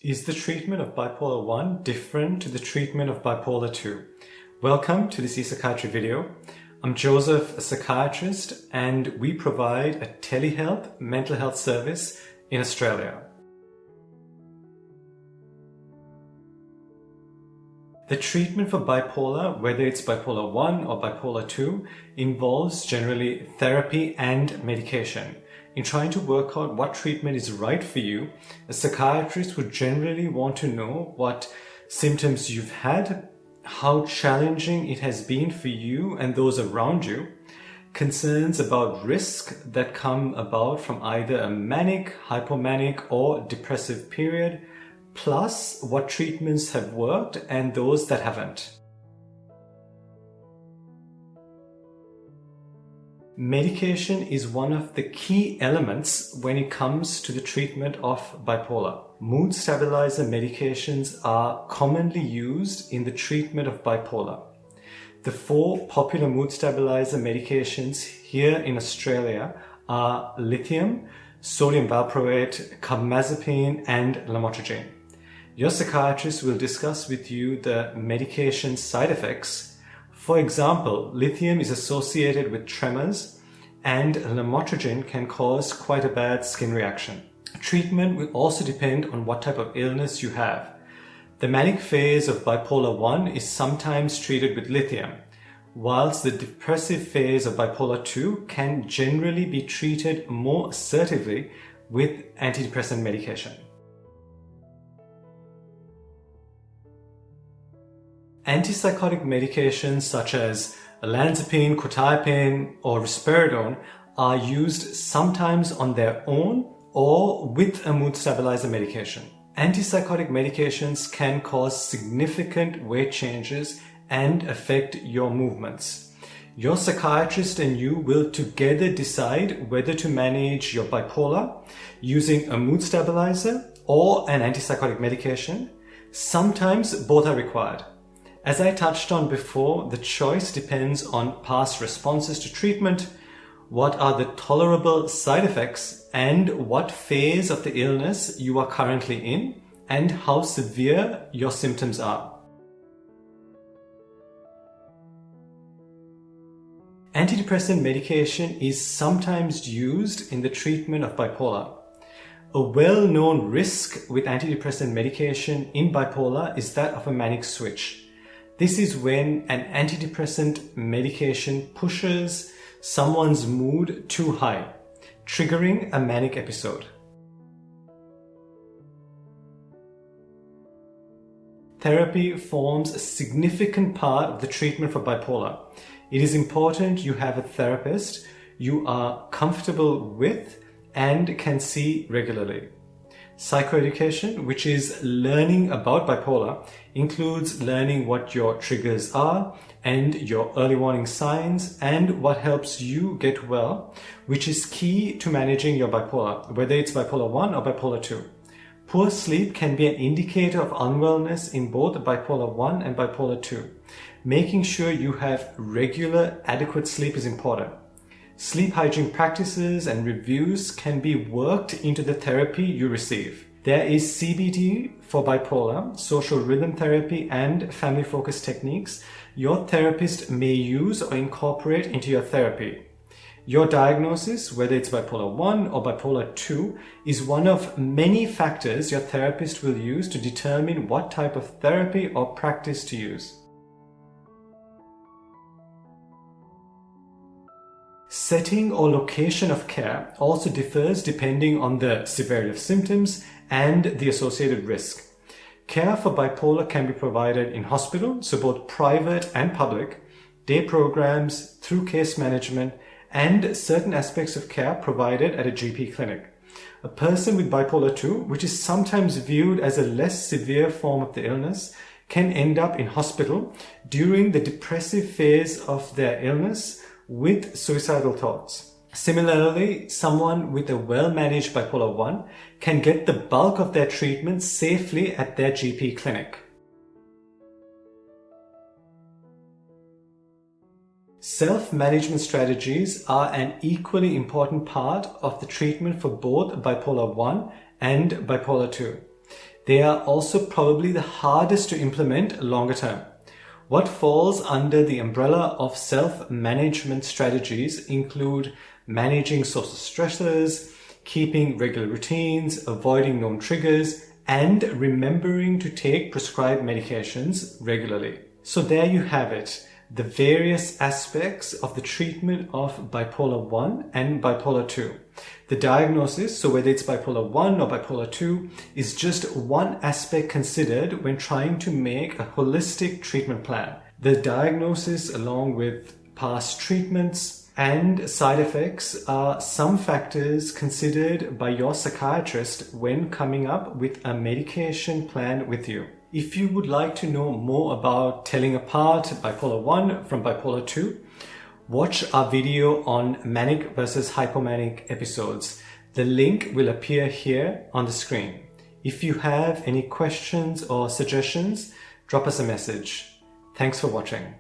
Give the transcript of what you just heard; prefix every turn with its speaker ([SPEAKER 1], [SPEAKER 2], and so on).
[SPEAKER 1] Is the treatment of bipolar 1 different to the treatment of bipolar 2? Welcome to this Epsychiatry video. I'm Joseph, a psychiatrist, and we provide a telehealth mental health service in Australia. The treatment for bipolar, whether it's bipolar 1 or bipolar 2, involves generally therapy and medication. In trying to work out what treatment is right for you, a psychiatrist would generally want to know what symptoms you've had, how challenging it has been for you and those around you, concerns about risk that come about from either a manic, hypomanic or depressive period, plus what treatments have worked and those that haven't. Medication is one of the key elements when it comes to the treatment of bipolar. Mood stabilizer medications are commonly used in the treatment of bipolar. The four popular mood stabilizer medications here in Australia are lithium, sodium valproate, carbamazepine, and lamotrigine. Your psychiatrist will discuss with you the medication side effects. For example, lithium is associated with tremors and lamotrigine can cause quite a bad skin reaction. Treatment will also depend on what type of illness you have. The manic phase of bipolar 1 is sometimes treated with lithium, whilst the depressive phase of bipolar 2 can generally be treated more assertively with antidepressant medication. Antipsychotic medications such as olanzapine, quetiapine, or risperidone are used sometimes on their own or with a mood stabilizer medication. Antipsychotic medications can cause significant weight changes and affect your movements. Your psychiatrist and you will together decide whether to manage your bipolar using a mood stabilizer or an antipsychotic medication. Sometimes both are required. As I touched on before, the choice depends on past responses to treatment, what are the tolerable side effects, and what phase of the illness you are currently in, and how severe your symptoms are. Antidepressant medication is sometimes used in the treatment of bipolar. A well-known risk with antidepressant medication in bipolar is that of a manic switch. This is when an antidepressant medication pushes someone's mood too high, triggering a manic episode. Therapy forms a significant part of the treatment for bipolar. It is important you have a therapist you are comfortable with and can see regularly. Psychoeducation, which is learning about bipolar, includes learning what your triggers are and your early warning signs and what helps you get well, which is key to managing your bipolar, whether it's bipolar 1 or bipolar 2. Poor sleep can be an indicator of unwellness in both bipolar 1 and bipolar 2. Making sure you have regular, adequate sleep is important. Sleep hygiene practices and reviews can be worked into the therapy you receive. There is CBT for bipolar, social rhythm therapy, and family-focused techniques your therapist may use or incorporate into your therapy. Your diagnosis, whether it's bipolar 1 or bipolar 2, is one of many factors your therapist will use to determine what type of therapy or practice to use. Setting or location of care also differs depending on the severity of symptoms and the associated risk. Care for bipolar can be provided in hospital, so both private and public, day programs, through case management, and certain aspects of care provided at a GP clinic. A person with bipolar 2, which is sometimes viewed as a less severe form of the illness, can end up in hospital during the depressive phase of their illness with suicidal thoughts. Similarly, someone with a well-managed bipolar 1 can get the bulk of their treatment safely at their GP clinic. Self-management strategies are an equally important part of the treatment for both bipolar 1 and bipolar 2. They are also probably the hardest to implement longer term. What falls under the umbrella of self-management strategies include managing social stressors, keeping regular routines, avoiding known triggers, and remembering to take prescribed medications regularly. So there you have it, the various aspects of the treatment of bipolar 1 and bipolar 2. The diagnosis, so whether it's bipolar 1 or bipolar 2, is just one aspect considered when trying to make a holistic treatment plan. The diagnosis, along with past treatments and side effects, are some factors considered by your psychiatrist when coming up with a medication plan with you. If you would like to know more about telling apart bipolar 1 from bipolar 2, watch our video on manic versus hypomanic episodes. The link will appear here on the screen. If you have any questions or suggestions, drop us a message. Thanks for watching.